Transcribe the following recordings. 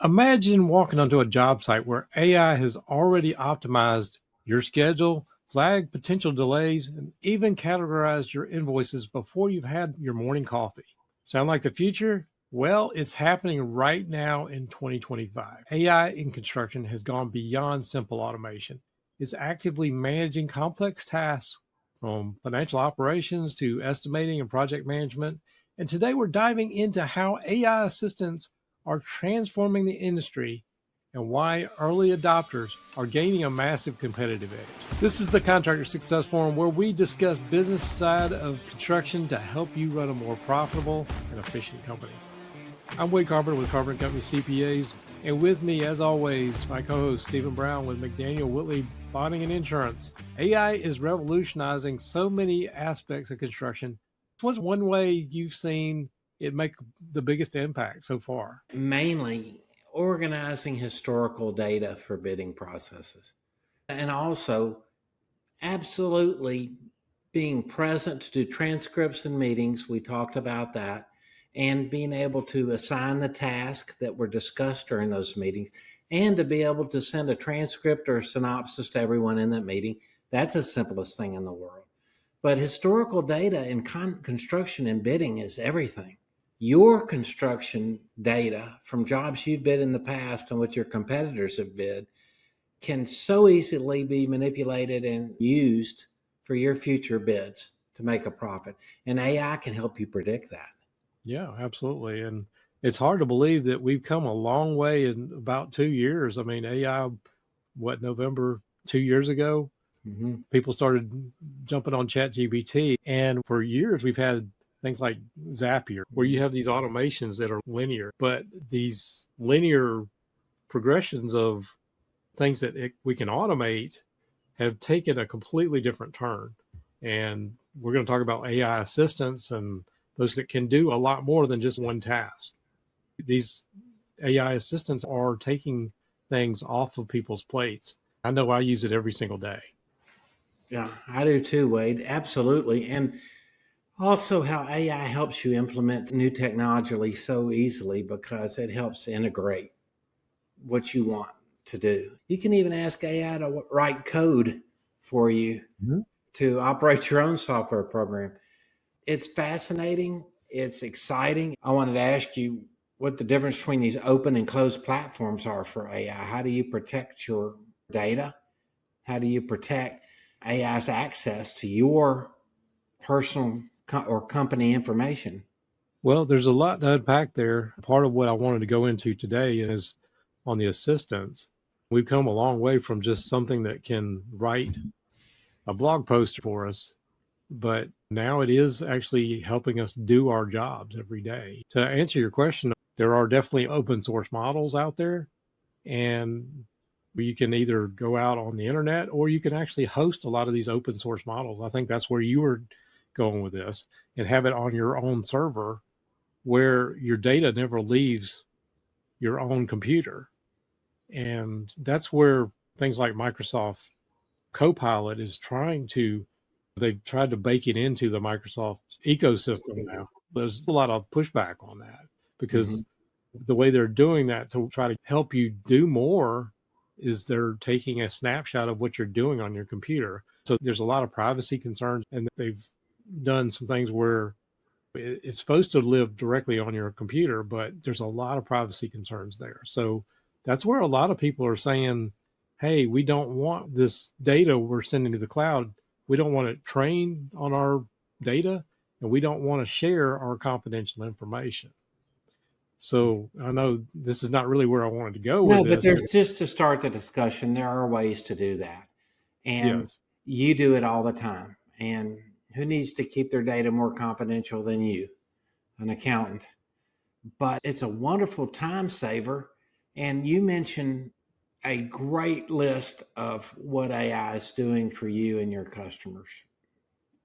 Imagine walking onto a job site where AI has already optimized your schedule, flagged potential delays, and even categorized your invoices before you've had your morning coffee. Sound like the future? Well, it's happening right now in 2025. AI in construction has gone beyond simple automation. It's actively managing complex tasks from financial operations to estimating and project management. And today we're diving into how AI assistants are transforming the industry and why early adopters are gaining a massive competitive edge. This is the Contractor Success Forum, where we discuss business side of construction to help you run a more profitable and efficient company. I'm Wade Carpenter with Carpenter Company CPAs, and with me, as always, my co-host Stephen Brown with McDaniel Whitley Bonding and Insurance. AI is revolutionizing so many aspects of construction. What's one way you've seen it make the biggest impact so far? Mainly organizing historical data for bidding processes, and also absolutely being present to do transcripts and meetings. We talked about that, and being able to assign the tasks that were discussed during those meetings, and to be able to send a transcript or a synopsis to everyone in that meeting. That's the simplest thing in the world. But historical data in construction and bidding is everything. Your construction data from jobs you've bid in the past and what your competitors have bid can so easily be manipulated and used for your future bids to make a profit. And AI can help you predict that. Yeah, absolutely. And it's hard to believe that we've come a long way in about 2 years. I mean, AI, November 2 years ago, people started jumping on ChatGPT. And for years, we've had things like Zapier, where you have these automations that are linear, but these linear progressions of things that we can automate have taken a completely different turn. And we're going to talk about AI assistants and those that can do a lot more than just one task. These AI assistants are taking things off of people's plates. I know I use it every single day. Yeah, I do too, Wade. Absolutely. And also how AI helps you implement new technology so easily because it helps integrate what you want to do. You can even ask AI to write code for you to operate your own software program. It's fascinating. It's exciting. I wanted to ask you what the difference between these open and closed platforms are for AI. How do you protect your data? How do you protect AI's access to your personal or company information? Well, there's a lot to unpack there. Part of what I wanted to go into today is on the assistants. We've come a long way from just something that can write a blog post for us, but now it is actually helping us do our jobs every day. To answer your question, there are definitely open source models out there, and you can either go out on the internet or you can actually host a lot of these open source models. I think that's where you were going with this, and have it on your own server where your data never leaves your own computer. And that's where things like Microsoft Copilot is they've tried to bake it into the Microsoft ecosystem now. There's a lot of pushback on that because the way they're doing that to try to help you do more is they're taking a snapshot of what you're doing on your computer. So there's a lot of privacy concerns, and they've done some things where it's supposed to live directly on your computer, but there's a lot of privacy concerns there. So that's where a lot of people are saying, hey, we don't want this data we're sending to the cloud. We don't want it trained on our data, and we don't want to share our confidential information. So I know this is not really where I wanted to go with No, but this. there's just to start the discussion, there are ways to do that. And Yes. you do it all the time. And who needs to keep their data more confidential than you, an accountant? But it's a wonderful time saver. And you mentioned a great list of what AI is doing for you and your customers.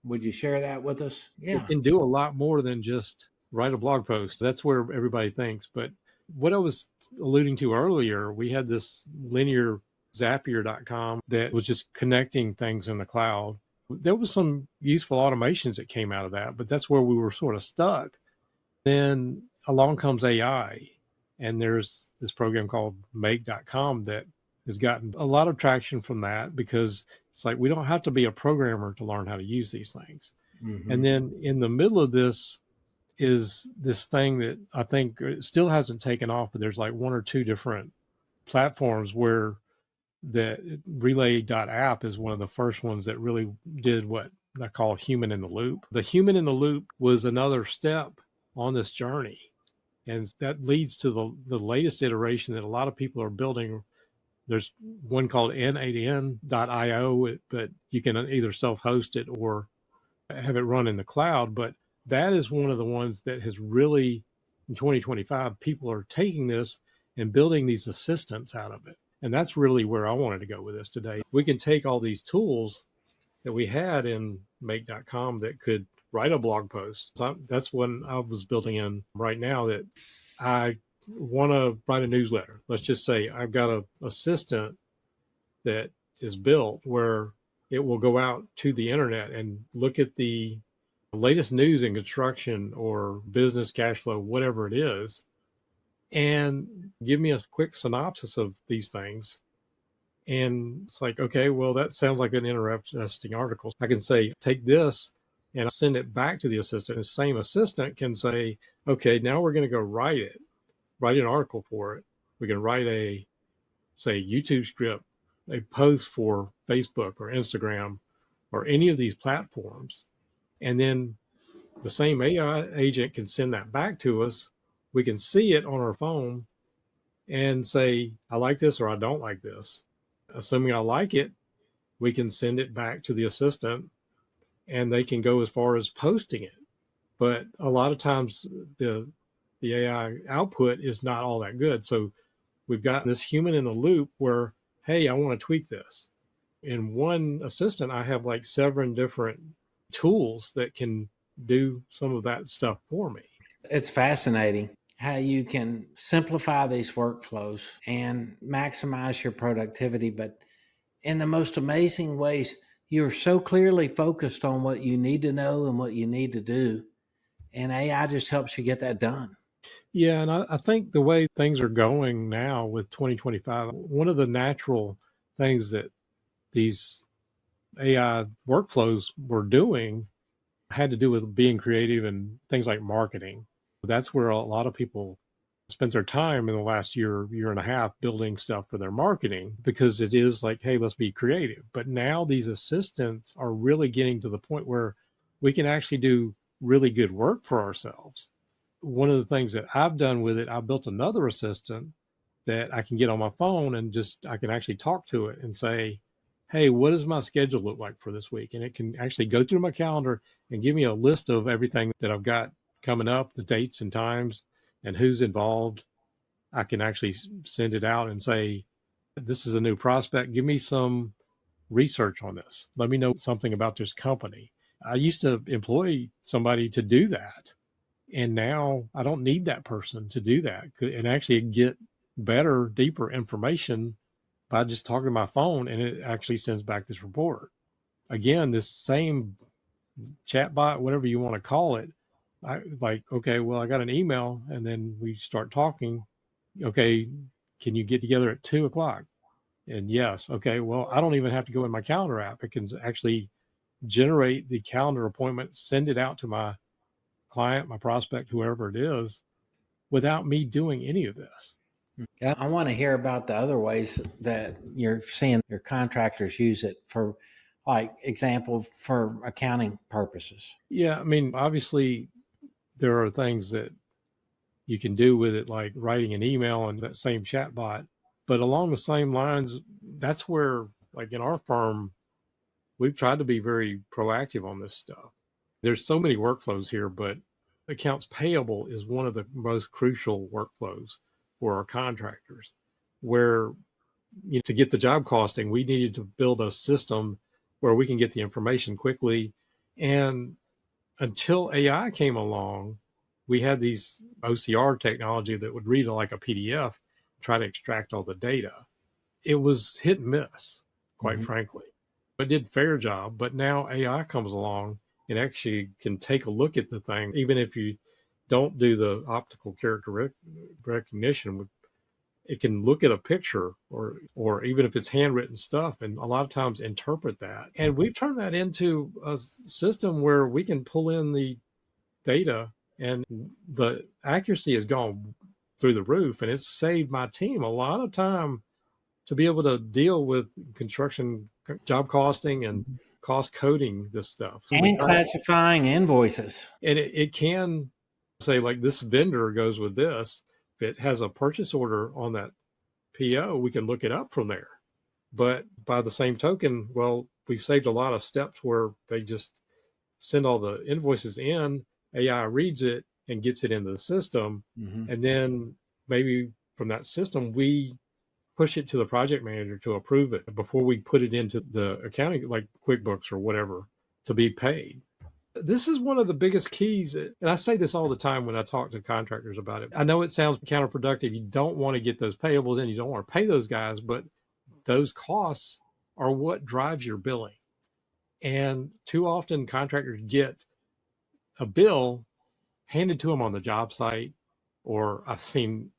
Would you share that with us? It Yeah. can do a lot more than just write a blog post. That's where everybody thinks. But what I was alluding to earlier, we had this linear Zapier.com that was just connecting things in the cloud. There was some useful automations that came out of that, but that's where we were sort of stuck. Then along comes AI, And there's this program called make.com that has gotten a lot of traction from that, because it's like we don't have to be a programmer to learn how to use these things. Mm-hmm. And then in the middle of this is this thing that I think still hasn't taken off, but there's like one or two different platforms where the relay.app is one of the first ones that really did what I call human in the loop. The human in the loop was another step on this journey. And that leads to the latest iteration that a lot of people are building. There's one called n8n.io, but you can either self-host it or have it run in the cloud. But that is one of the ones that has really, in 2025, people are taking this and building these assistants out of it. And that's really where I wanted to go with this today. We can take all these tools that we had in make.com that could write a blog post. So that's what I was building in right now, that I want to write a newsletter. Let's just say I've got an assistant that is built where it will go out to the internet and look at the latest news in construction or business, cash flow, whatever it is, and give me a quick synopsis of these things. And it's like, okay, well, that sounds like an interesting article. I can say, take this and send it back to the assistant. The same assistant can say, okay, now we're going to go write an article for it. We can write a, say, YouTube script, a post for Facebook or Instagram or any of these platforms. And then the same AI agent can send that back to us. We can see it on our phone and say, I like this or I don't like this. Assuming I like it, we can send it back to the assistant and they can go as far as posting it. But a lot of times the AI output is not all that good. So we've got this human in the loop where, hey, I want to tweak this. In one assistant, I have like 7 different tools that can do some of that stuff for me. It's fascinating how you can simplify these workflows and maximize your productivity, but in the most amazing ways. You're so clearly focused on what you need to know and what you need to do, and AI just helps you get that done. Yeah, and I think the way things are going now with 2025, one of the natural things that these AI workflows were doing had to do with being creative and things like marketing. That's where a lot of people spent their time in the last year and a half building stuff for their marketing, because it is like, hey, let's be creative. But now these assistants are really getting to the point where we can actually do really good work for ourselves. One of the things that I've done with it, I built another assistant that I can get on my phone and just, I can actually talk to it and say, hey, what does my schedule look like for this week? And it can actually go through my calendar and give me a list of everything that I've got coming up, the dates and times and who's involved. I can actually send it out and say, this is a new prospect. Give me some research on this. Let me know something about this company. I used to employ somebody to do that. And now I don't need that person to do that and actually get better, deeper information by just talking to my phone, and it actually sends back this report. Again, this same chatbot, whatever you want to call it, I like, okay, well, I got an email, and then we start talking. Okay, can you get together at 2:00? And yes, okay, well, I don't even have to go in my calendar app. It can actually generate the calendar appointment, send it out to my client, my prospect, whoever it is, without me doing any of this. Yeah, I want to hear about the other ways that you're seeing your contractors use it for, like, example, for accounting purposes. Yeah, I mean, obviously, there are things that you can do with it, like writing an email and that same chat bot. But along the same lines, that's where, like in our firm, we've tried to be very proactive on this stuff. There's so many workflows here, but accounts payable is one of the most crucial workflows for our contractors, where to get the job costing, we needed to build a system where we can get the information quickly. And until AI came along, we had these OCR technology that would read like a PDF, try to extract all the data. It was hit and miss, quite frankly. It did a fair job, but now AI comes along and actually can take a look at the thing, even if you don't do the optical character recognition, it can look at a picture or even if it's handwritten stuff, and a lot of times interpret that. And we've turned that into a system where we can pull in the data, and the accuracy has gone through the roof, and it's saved my team a lot of time to be able to deal with construction job costing and cost coding this stuff. So and classifying invoices. And it can say, like, this vendor goes with this. If it has a purchase order on that PO, we can look it up from there. But by the same token, well, we've saved a lot of steps where they just send all the invoices in, AI reads it and gets it into the system. And then maybe from that system, we push it to the project manager to approve it before we put it into the accounting, like QuickBooks or whatever, to be paid. This is one of the biggest keys. And I say this all the time when I talk to contractors about it. I know it sounds counterproductive. You don't want to get those payables in. You don't want to pay those guys, but those costs are what drives your billing. And too often contractors get a bill handed to them on the job site, or I've seen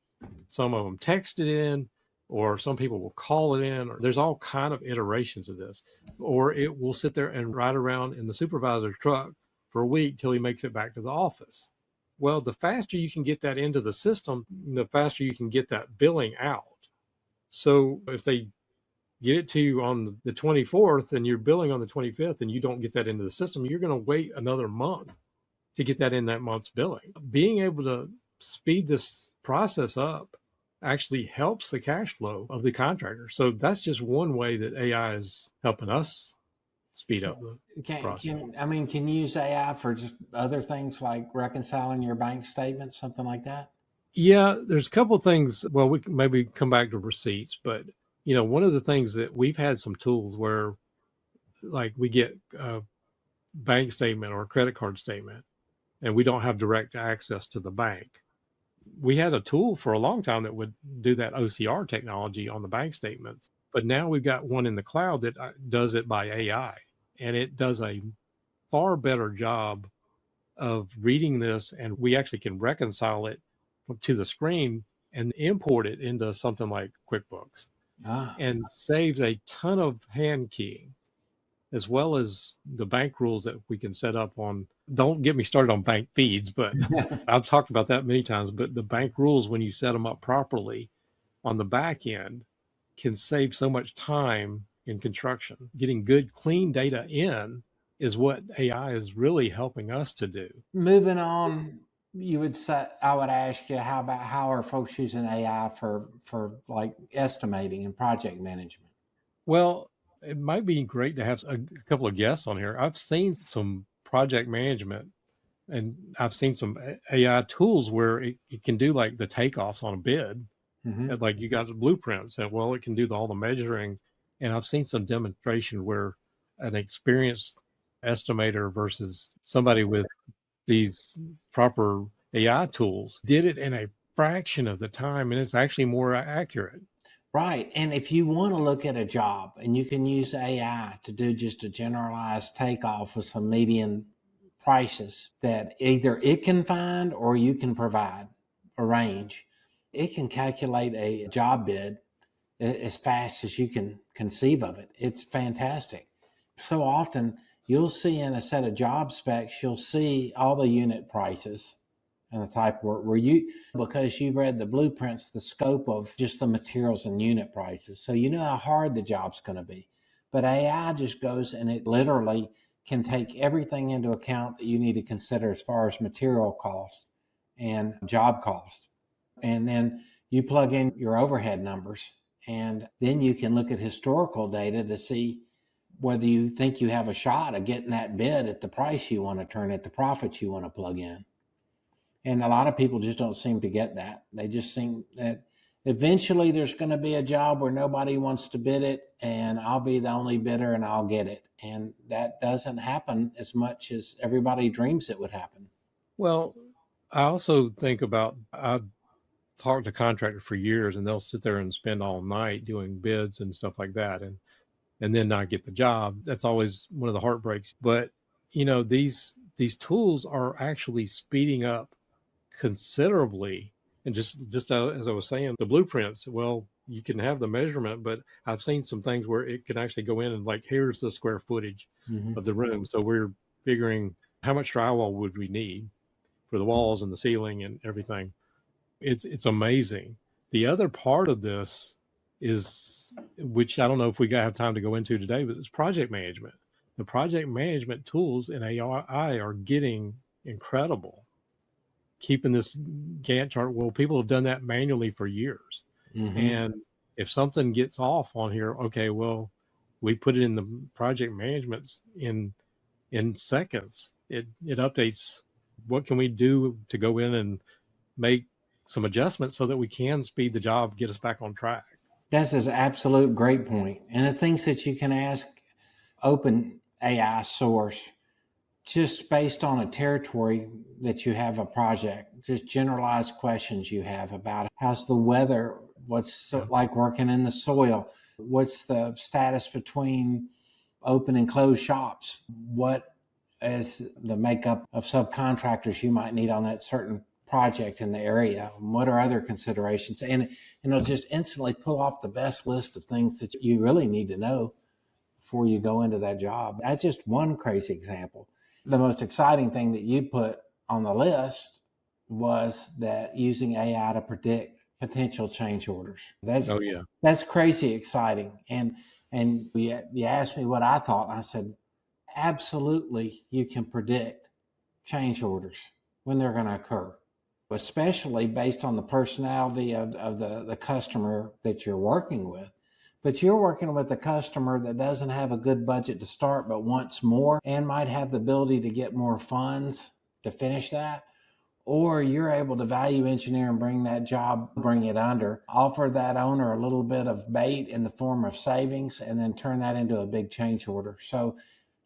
some of them texted in, or some people will call it in, or there's all kind of iterations of this, or it will sit there and ride around in the supervisor's truck for a week till he makes it back to the office. Well, the faster you can get that into the system, the faster you can get that billing out. So if they get it to you on the 24th and you're billing on the 25th and you don't get that into the system, you're going to wait another month to get that in that month's billing. Being able to speed this process up actually helps the cash flow of the contractor. So that's just one way that AI is helping us speed up the process. Can you use AI for just other things like reconciling your bank statement, something like that? Yeah, there's a couple of things. Well, we can maybe come back to receipts, but one of the things that we've had some tools where, like, we get a bank statement or a credit card statement, and we don't have direct access to the bank. We had a tool for a long time that would do that OCR technology on the bank statements, but now we've got one in the cloud that does it by AI, and it does a far better job of reading this, and we actually can reconcile it to the screen and import it into something like QuickBooks, and saves a ton of hand keying, as well as the bank rules that we can set up on. Don't get me started on bank feeds, but I've talked about that many times. But the bank rules, when you set them up properly on the back end, can save so much time in construction. Getting good, clean data in is what AI is really helping us to do. Moving on, I would ask you, how are folks using AI for like estimating and project management? Well, it might be great to have a couple of guests on here. I've seen some project management, and I've seen some AI tools where it can do like the takeoffs on a bid. Like, you got the blueprints, and well, it can do all the measuring. And I've seen some demonstration where an experienced estimator versus somebody with these proper AI tools did it in a fraction of the time, and it's actually more accurate. Right. And if you want to look at a job and you can use AI to do just a generalized takeoff of some median prices that either it can find or you can provide a range, it can calculate a job bid as fast as you can conceive of it. It's fantastic. So often you'll see in a set of job specs, you'll see all the unit prices and the type of work because you've read the blueprints, the scope of just the materials and unit prices. So you know how hard the job's going to be. But AI just goes and it literally can take everything into account that you need to consider as far as material cost and job cost. And then you plug in your overhead numbers, and then you can look at historical data to see whether you think you have a shot of getting that bid at the price you want to turn, at the profits you want to plug in. And a lot of people just don't seem to get that. They just think that eventually there's going to be a job where nobody wants to bid it, and I'll be the only bidder and I'll get it. And that doesn't happen as much as everybody dreams it would happen. Well, I also think about, I've talked to contractors for years, and they'll sit there and spend all night doing bids and stuff like that, and then not get the job. That's always one of the heartbreaks. But these tools are actually speeding up considerably. And just as I was saying, the blueprints, well, you can have the measurement, but I've seen some things where it can actually go in and like, here's the square footage Mm-hmm. of the room. So we're figuring how much drywall would we need for the walls and the ceiling and everything. It's amazing. The other part of this is, which I don't know if we have time to go into today, but it's project management. The project management tools in AI are getting incredible. Keeping this Gantt chart, well, people have done that manually for years. Mm-hmm. And if something gets off on here, okay, well, we put it in the project management in seconds. It updates. What can we do to go in and make some adjustments so that we can speed the job, get us back on track? That's an absolute great point. And the things that you can ask open AI source just based on a territory that you have a project, just generalized questions you have about how's the weather, what's like working in the soil, what's the status between open and closed shops, what is the makeup of subcontractors you might need on that certain project in the area, what are other considerations, and it'll just instantly pull off the best list of things that you really need to know before you go into that job. That's just one crazy example. The most exciting thing that you put on the list was that using AI to predict potential change orders. Oh yeah. That's crazy exciting. And you asked me what I thought, and I said, absolutely, you can predict change orders when they're going to occur, especially based on the personality of the customer that you're working with. But you're working with a customer that doesn't have a good budget to start, but wants more and might have the ability to get more funds to finish that. Or you're able to value engineer and bring that job, bring it under, offer that owner a little bit of bait in the form of savings, and then turn that into a big change order. So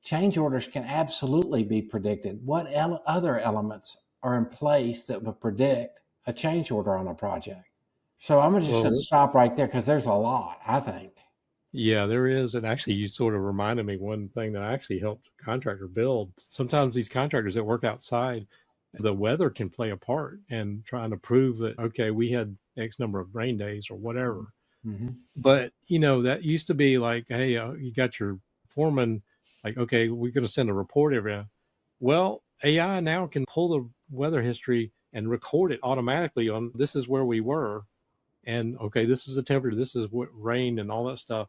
change orders can absolutely be predicted. What other elements are in place that would predict a change order on a project? So I'm just going to stop right there because there's a lot, I think. Yeah, there is. And actually, you sort of reminded me one thing that I actually helped a contractor build. Sometimes these contractors that work outside, the weather can play a part in trying to prove that, okay, we had X number of rain days or whatever. Mm-hmm. But, that used to be like, hey, you got your foreman, like, okay, we're going to send a report every. Well, AI now can pull the weather history and record it automatically on this is where we were. And okay, this is the temperature, this is what rained and all that stuff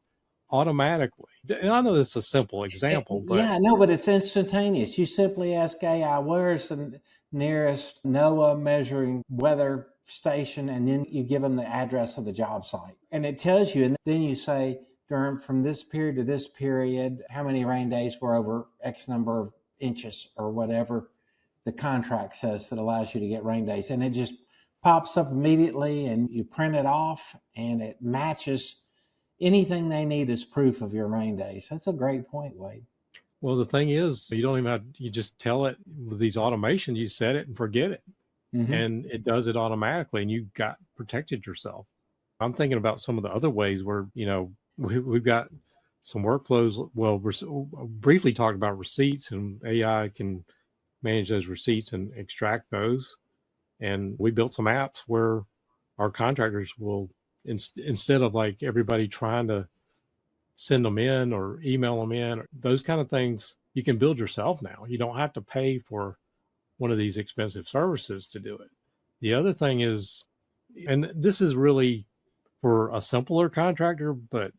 automatically. And I know this is a simple example, but yeah, no, but it's instantaneous. You simply ask AI, where's the nearest NOAA measuring weather station, and then you give them the address of the job site. And it tells you, and then you say, from this period to this period, how many rain days were over X number of inches or whatever the contract says that allows you to get rain days. And it just pops up immediately, and you print it off, and it matches anything they need as proof of your rain days. That's a great point, Wade. Well, the thing is, you don't even have, you just tell it with these automations, you set it and forget it. Mm-hmm. And it does it automatically, and you got protected yourself. I'm thinking about some of the other ways where, we've got some workflows. Well, we're briefly talked about receipts, and AI can manage those receipts and extract those. And we built some apps where our contractors will, instead of like everybody trying to send them in or email them in, or those kind of things, you can build yourself now. You don't have to pay for one of these expensive services to do it. The other thing is, and this is really for a simpler contractor, but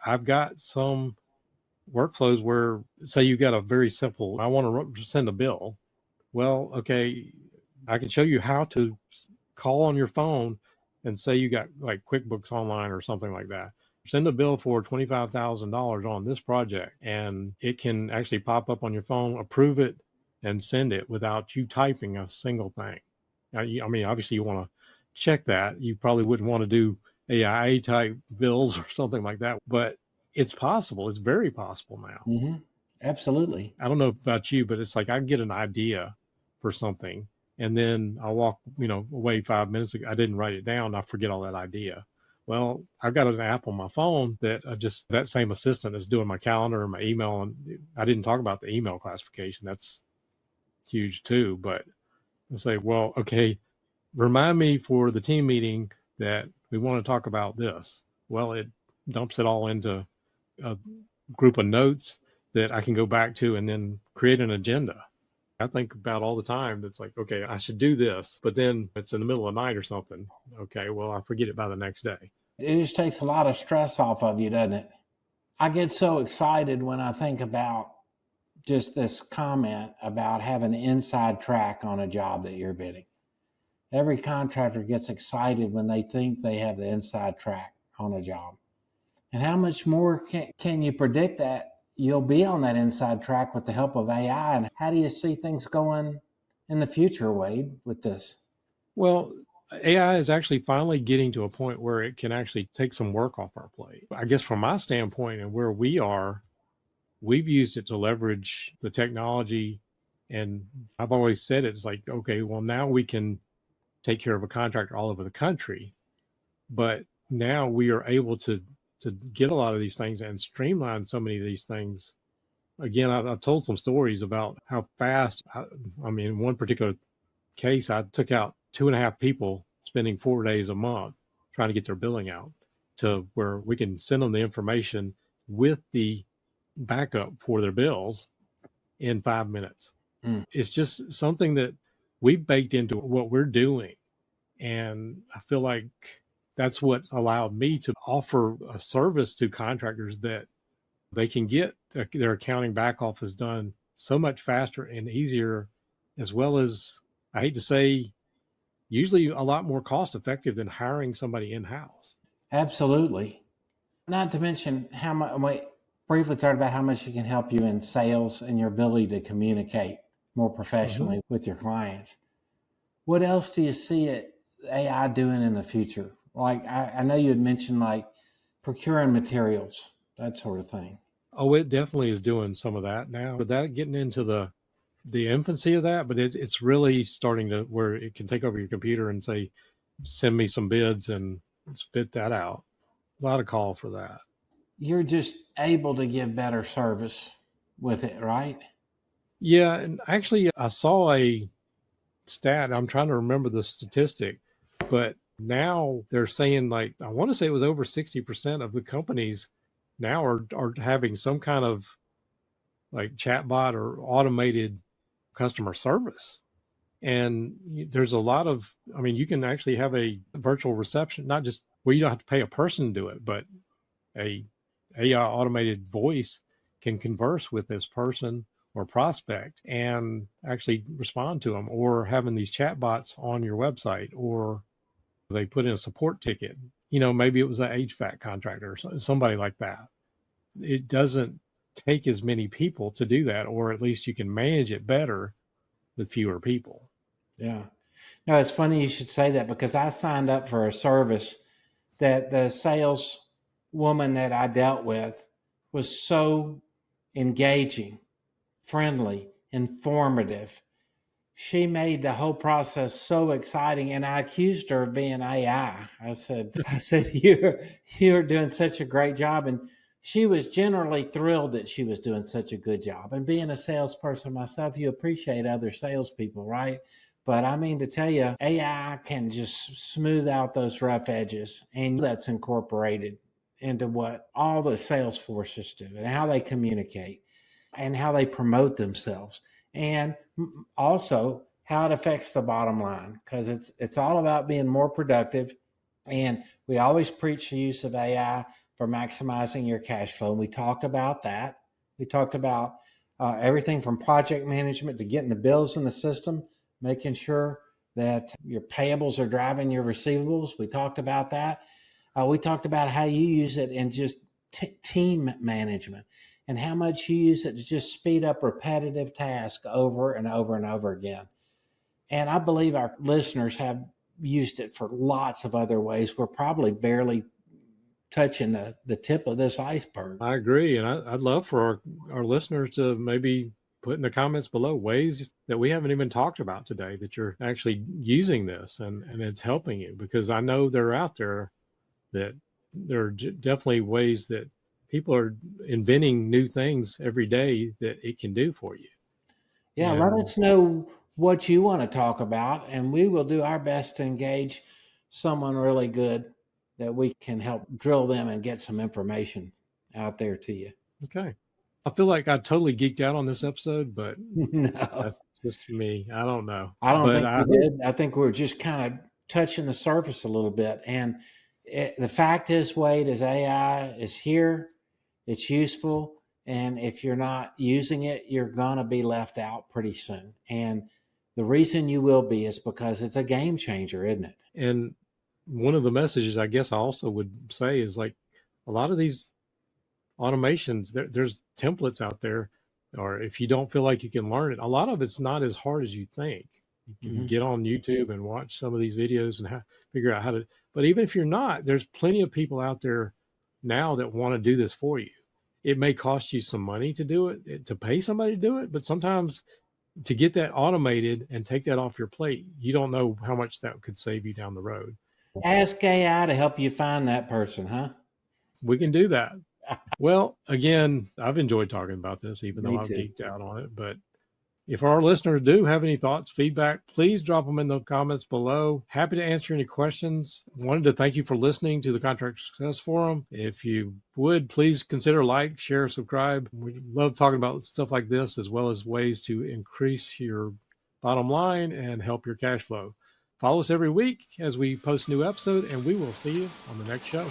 I've got some workflows where, say you got a very simple, I want to send a bill. Well, okay, I can show you how to call on your phone and say you got like QuickBooks Online or something like that. Send a bill for $25,000 on this project, and it can actually pop up on your phone, approve it, and send it without you typing a single thing. Now, I mean, obviously you want to check that. You probably wouldn't want to do AI type bills or something like that, but it's possible. It's very possible now. Mm-hmm. Absolutely. I don't know about you, but it's like I get an idea for something, and then I'll walk, away 5 minutes ago. I didn't write it down. I forget all that idea. Well, I've got an app on my phone that that same assistant is doing my calendar and my email. And I didn't talk about the email classification. That's huge too. But I say, well, okay, remind me for the team meeting that we want to talk about this. Well, it dumps it all into a group of notes that I can go back to and then create an agenda. I think about all the time. It's like, okay, I should do this, but then it's in the middle of the night or something. Okay, well, I forget it by the next day. It just takes a lot of stress off of you, doesn't it? I get so excited when I think about just this comment about having an inside track on a job that you're bidding. Every contractor gets excited when they think they have the inside track on a job. And how much more can you predict that you'll be on that inside track with the help of AI? And how do you see things going in the future, Wade, with this? Well, AI is actually finally getting to a point where it can actually take some work off our plate. I guess from my standpoint and where we are, we've used it to leverage the technology. And I've always said it's like, okay, well, now we can take care of a contractor all over the country. But now we are able to get a lot of these things and streamline so many of these things. Again, I've told some stories about how fast, I mean, in one particular case, I took out 2.5 people spending 4 days a month trying to get their billing out to where we can send them the information with the backup for their bills in 5 minutes. It's just something that we've baked into what we're doing. And I feel like that's what allowed me to offer a service to contractors that they can get their accounting back office done so much faster and easier, as well as, I hate to say, usually a lot more cost effective than hiring somebody in-house. Absolutely. Not to mention how much, we briefly talked about how much it can help you in sales and your ability to communicate more professionally with your clients. What else do you see AI doing in the future? Like, I know you had mentioned like procuring materials, that sort of thing. Oh, it definitely is doing some of that now. But that getting into the infancy of that, but it's really starting to where it can take over your computer and say, send me some bids and spit that out. A lot of call for that. You're just able to give better service with it, right? Yeah, and actually I saw a stat. I'm trying to remember the statistic, but now they're saying, like, I want to say it was over 60% of the companies now are having some kind of like chatbot or automated customer service. And there's a lot of, I mean, you can actually have a virtual reception, not just where you don't have to pay a person to do it, but a AI automated voice can converse with this person or prospect and actually respond to them, or having these chatbots on your website, or they put in a support ticket. Maybe it was an HVAC contractor or somebody like that. It doesn't take as many people to do that, or at least you can manage it better with fewer people. Yeah. No, it's funny you should say that, because I signed up for a service that the sales woman that I dealt with was so engaging, friendly, informative. She made the whole process so exciting, and I accused her of being AI. I said, you're doing such a great job. And she was generally thrilled that she was doing such a good job. And being a salesperson myself, you appreciate other salespeople, right? But I mean to tell you, AI can just smooth out those rough edges, and that's incorporated into what all the sales forces do and how they communicate and how they promote themselves, and also how it affects the bottom line, because it's all about being more productive. And we always preach the use of AI for maximizing your cash flow. And we talked about that. We talked about everything from project management to getting the bills in the system, making sure that your payables are driving your receivables. We talked about that. We talked about how you use it in just team management, and how much you use it to just speed up repetitive tasks over and over and over again. And I believe our listeners have used it for lots of other ways. We're probably barely touching the tip of this iceberg. I agree. And I'd love for our listeners to maybe put in the comments below ways that we haven't even talked about today that you're actually using this and it's helping you, because I know they're out there, that there are definitely ways that people are inventing new things every day that it can do for you. Yeah, let us know what you want to talk about, and we will do our best to engage someone really good that we can help drill them and get some information out there to you. Okay. I feel like I totally geeked out on this episode, but No, that's just me. I don't know. I don't But think we did. I think we're just kind of touching the surface a little bit. And the fact is, Wade, is AI is here. It's useful. And if you're not using it, you're going to be left out pretty soon. And the reason you will be is because it's a game changer, isn't it? And one of the messages I guess I also would say is like a lot of these automations, there's templates out there, or if you don't feel like you can learn it, a lot of it's not as hard as you think. You can get on YouTube and watch some of these videos and figure out how to, but even if you're not, there's plenty of people out there now that want to do this for you. It may cost you some money to do it, to pay somebody to do it, but sometimes to get that automated and take that off your plate, you don't know how much that could save you down the road. Ask AI to help you find that person, huh? We can do that. Well, again, I've enjoyed talking about this, even Me though I've too. geeked out on it. But if our listeners do have any thoughts, feedback, please drop them in the comments below. Happy to answer any questions. Wanted to thank you for listening to the Contractor Success Forum. If you would, please consider like, share, subscribe. We love talking about stuff like this, as well as ways to increase your bottom line and help your cash flow. Follow us every week as we post a new episode, and we will see you on the next show.